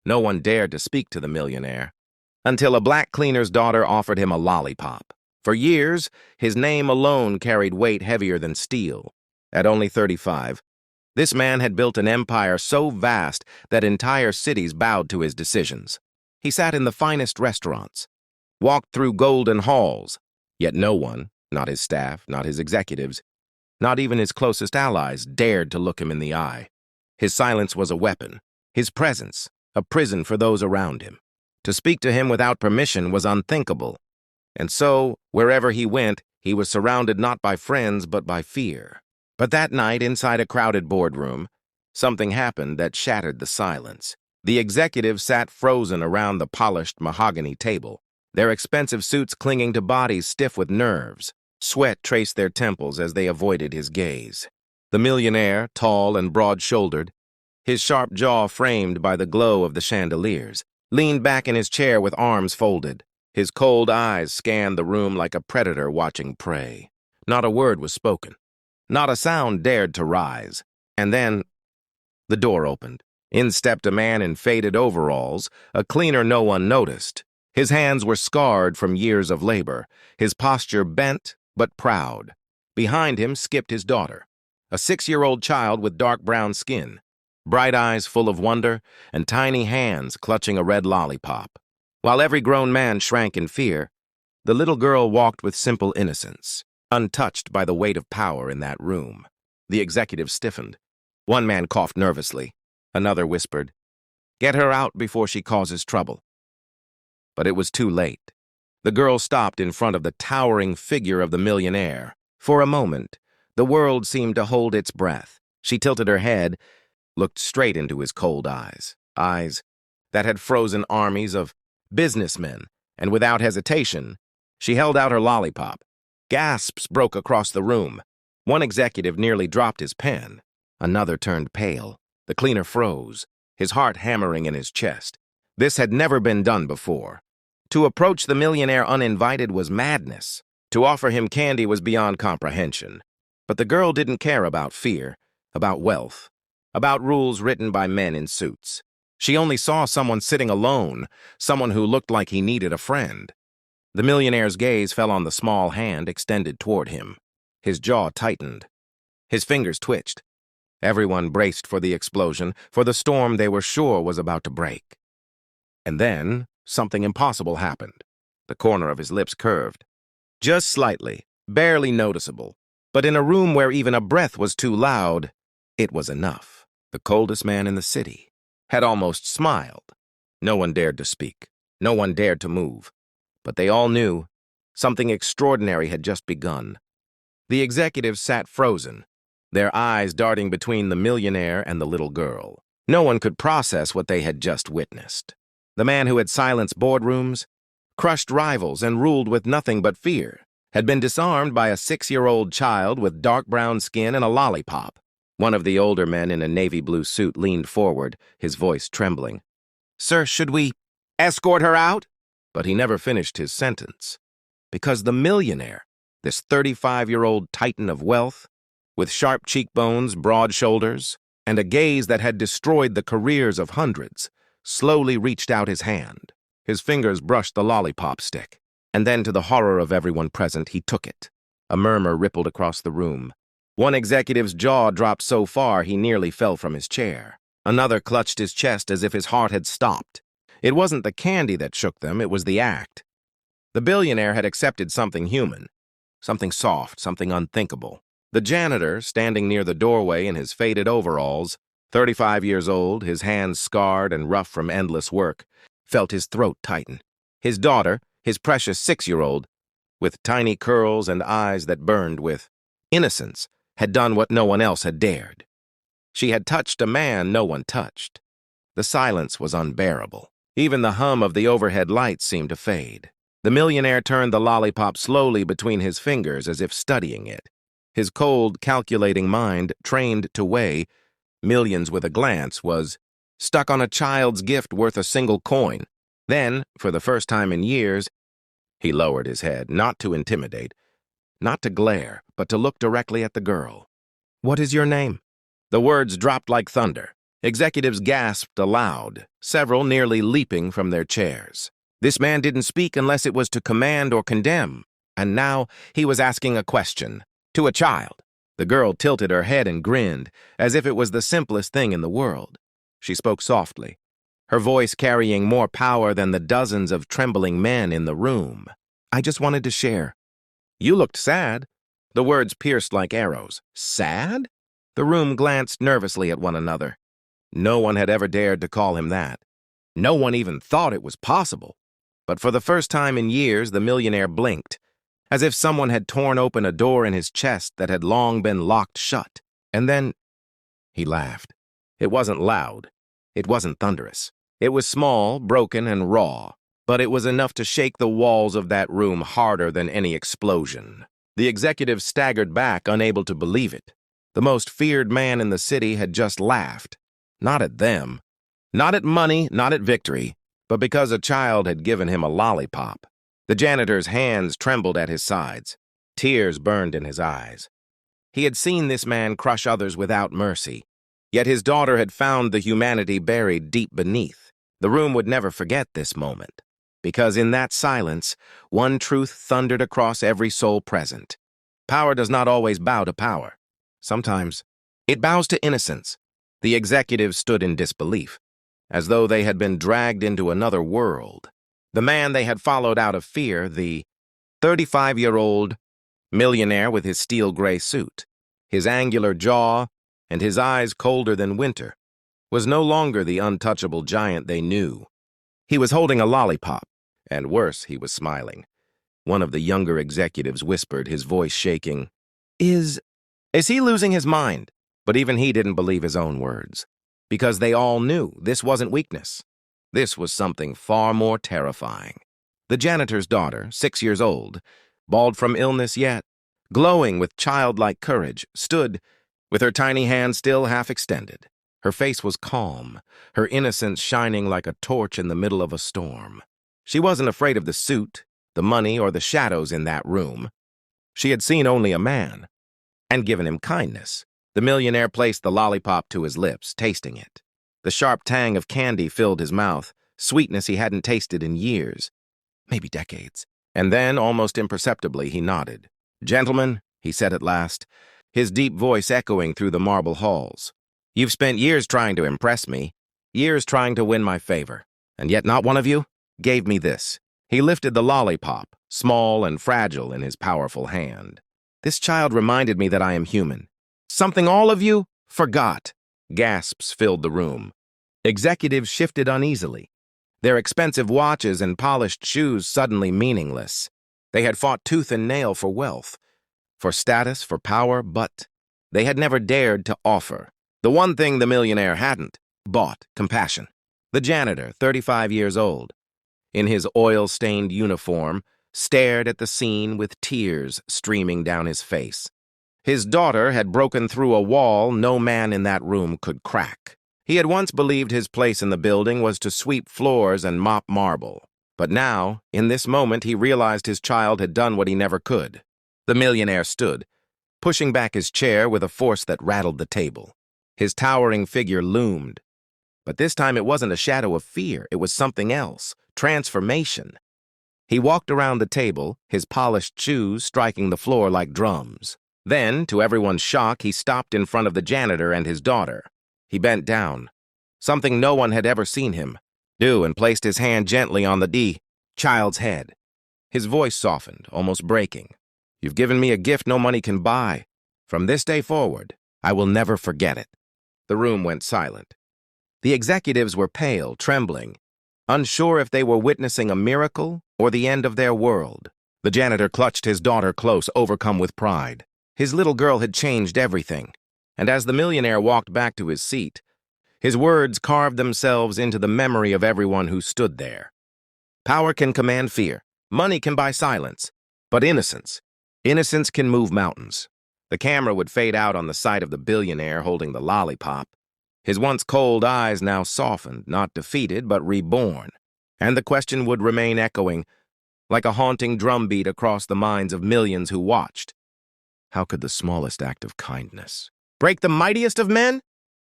No one dared to speak to the millionaire, until a black cleaner's daughter offered him a lollipop. For years, his name alone carried weight heavier than steel. At only 35, this man had built an empire so vast that entire cities bowed to his decisions. He sat in the finest restaurants, walked through golden halls, yet no one, not his staff, not his executives, not even his closest allies, dared to look him in the eye. His silence was a weapon, his presence a prison for those around him. To speak to him without permission was unthinkable. And so, wherever he went, he was surrounded not by friends but by fear. But that night, inside a crowded boardroom, something happened that shattered the silence. The executives sat frozen around the polished mahogany table, their expensive suits clinging to bodies stiff with nerves. Sweat traced their temples as they avoided his gaze. The millionaire, tall and broad-shouldered, his sharp jaw framed by the glow of the chandeliers, leaned back in his chair with arms folded. His cold eyes scanned the room like a predator watching prey. Not a word was spoken. Not a sound dared to rise. And then, the door opened. In stepped a man in faded overalls, a cleaner no one noticed. His hands were scarred from years of labor, his posture bent but proud. Behind him skipped his daughter, a 6-year-old child with dark brown skin, bright eyes full of wonder, and tiny hands clutching a red lollipop. While every grown man shrank in fear, the little girl walked with simple innocence, untouched by the weight of power in that room. The executive stiffened. One man coughed nervously. Another whispered, "Get her out before she causes trouble." But it was too late. The girl stopped in front of the towering figure of the millionaire. For a moment, the world seemed to hold its breath. She tilted her head, looked straight into his cold eyes that had frozen armies of businessmen, and without hesitation, she held out her lollipop. Gasps broke across the room. One executive nearly dropped his pen. Another turned pale. The cleaner froze, his heart hammering in his chest. This had never been done before. To approach the millionaire uninvited was madness. To offer him candy was beyond comprehension. But the girl didn't care about fear, about wealth, about rules written by men in suits. She only saw someone sitting alone, someone who looked like he needed a friend. The millionaire's gaze fell on the small hand extended toward him. His jaw tightened. His fingers twitched. Everyone braced for the explosion, for the storm they were sure was about to break. And then, something impossible happened. The corner of his lips curved. Just slightly, barely noticeable. But in a room where even a breath was too loud, it was enough. The coldest man in the city had almost smiled. No one dared to speak. No one dared to move. But they all knew something extraordinary had just begun. The executives sat frozen, their eyes darting between the millionaire and the little girl. No one could process what they had just witnessed. The man who had silenced boardrooms, crushed rivals, and ruled with nothing but fear had been disarmed by a 6-year-old child with dark brown skin and a lollipop. One of the older men in a navy blue suit leaned forward, his voice trembling. "Sir, should we escort her out?" But he never finished his sentence, because the millionaire, this 35-year-old titan of wealth, with sharp cheekbones, broad shoulders, and a gaze that had destroyed the careers of hundreds, slowly reached out his hand. His fingers brushed the lollipop stick, and then, to the horror of everyone present, he took it. A murmur rippled across the room. One executive's jaw dropped so far he nearly fell from his chair. Another clutched his chest as if his heart had stopped. It wasn't the candy that shook them, it was the act. The billionaire had accepted something human, something soft, something unthinkable. The janitor, standing near the doorway in his faded overalls, 35 years old, his hands scarred and rough from endless work, felt his throat tighten. His daughter, his precious 6-year-old, with tiny curls and eyes that burned with innocence, had done what no one else had dared. She had touched a man no one touched. The silence was unbearable. Even the hum of the overhead lights seemed to fade. The millionaire turned the lollipop slowly between his fingers as if studying it. His cold, calculating mind, trained to weigh millions with a glance, was stuck on a child's gift worth a single coin. Then, for the first time in years, he lowered his head, not to intimidate, not to glare, but to look directly at the girl. "What is your name?" The words dropped like thunder. Executives gasped aloud, several nearly leaping from their chairs. This man didn't speak unless it was to command or condemn, and now he was asking a question, to a child. The girl tilted her head and grinned, as if it was the simplest thing in the world. She spoke softly, her voice carrying more power than the dozens of trembling men in the room. "I just wanted to share." "You looked sad." The words pierced like arrows. Sad? The room glanced nervously at one another. No one had ever dared to call him that. No one even thought it was possible. But for the first time in years, the millionaire blinked, as if someone had torn open a door in his chest that had long been locked shut. And then he laughed. It wasn't loud. It wasn't thunderous. It was small, broken, and raw, but it was enough to shake the walls of that room harder than any explosion. The executive staggered back, unable to believe it. The most feared man in the city had just laughed. Not at them. Not at money, not at victory, but because a child had given him a lollipop. The janitor's hands trembled at his sides. Tears burned in his eyes. He had seen this man crush others without mercy, yet his daughter had found the humanity buried deep beneath. The room would never forget this moment, because in that silence, one truth thundered across every soul present. Power does not always bow to power. Sometimes it bows to innocence. The executives stood in disbelief, as though they had been dragged into another world. The man they had followed out of fear, the 35-year-old millionaire with his steel gray suit, his angular jaw, and his eyes colder than winter, was no longer the untouchable giant they knew. He was holding a lollipop, and worse, he was smiling. One of the younger executives whispered, his voice shaking, Is he losing his mind?" But even he didn't believe his own words, because they all knew this wasn't weakness. This was something far more terrifying. The janitor's daughter, 6 years old, bald from illness yet, glowing with childlike courage, stood with her tiny hand still half extended. Her face was calm, her innocence shining like a torch in the middle of a storm. She wasn't afraid of the suit, the money, or the shadows in that room. She had seen only a man, and given him kindness. The millionaire placed the lollipop to his lips, tasting it. The sharp tang of candy filled his mouth, sweetness he hadn't tasted in years, maybe decades. And then, almost imperceptibly, he nodded. "Gentlemen," he said at last, his deep voice echoing through the marble halls, "you've spent years trying to impress me, years trying to win my favor, and yet not one of you gave me this." He lifted the lollipop, small and fragile in his powerful hand. "This child reminded me that I am human. Something all of you forgot." Gasps filled the room. Executives shifted uneasily, their expensive watches and polished shoes suddenly meaningless. They had fought tooth and nail for wealth, for status, for power, but they had never dared to offer the one thing the millionaire hadn't bought: compassion. The janitor, 35 years old, in his oil-stained uniform, stared at the scene with tears streaming down his face. His daughter had broken through a wall no man in that room could crack. He had once believed his place in the building was to sweep floors and mop marble. But now, in this moment, he realized his child had done what he never could. The millionaire stood, pushing back his chair with a force that rattled the table. His towering figure loomed. But this time it wasn't a shadow of fear, it was something else: transformation. He walked around the table, his polished shoes striking the floor like drums. Then, to everyone's shock, he stopped in front of the janitor and his daughter. He bent down, something no one had ever seen him do, and placed his hand gently on the child's head. His voice softened, almost breaking. "You've given me a gift no money can buy. From this day forward, I will never forget it." The room went silent. The executives were pale, trembling, unsure if they were witnessing a miracle or the end of their world. The janitor clutched his daughter close, overcome with pride. His little girl had changed everything, and as the millionaire walked back to his seat, his words carved themselves into the memory of everyone who stood there. Power can command fear, money can buy silence, but innocence can move mountains. The camera would fade out on the sight of the billionaire holding the lollipop. His once cold eyes now softened, not defeated, but reborn, and the question would remain echoing like a haunting drumbeat across the minds of millions who watched. How could the smallest act of kindness break the mightiest of men?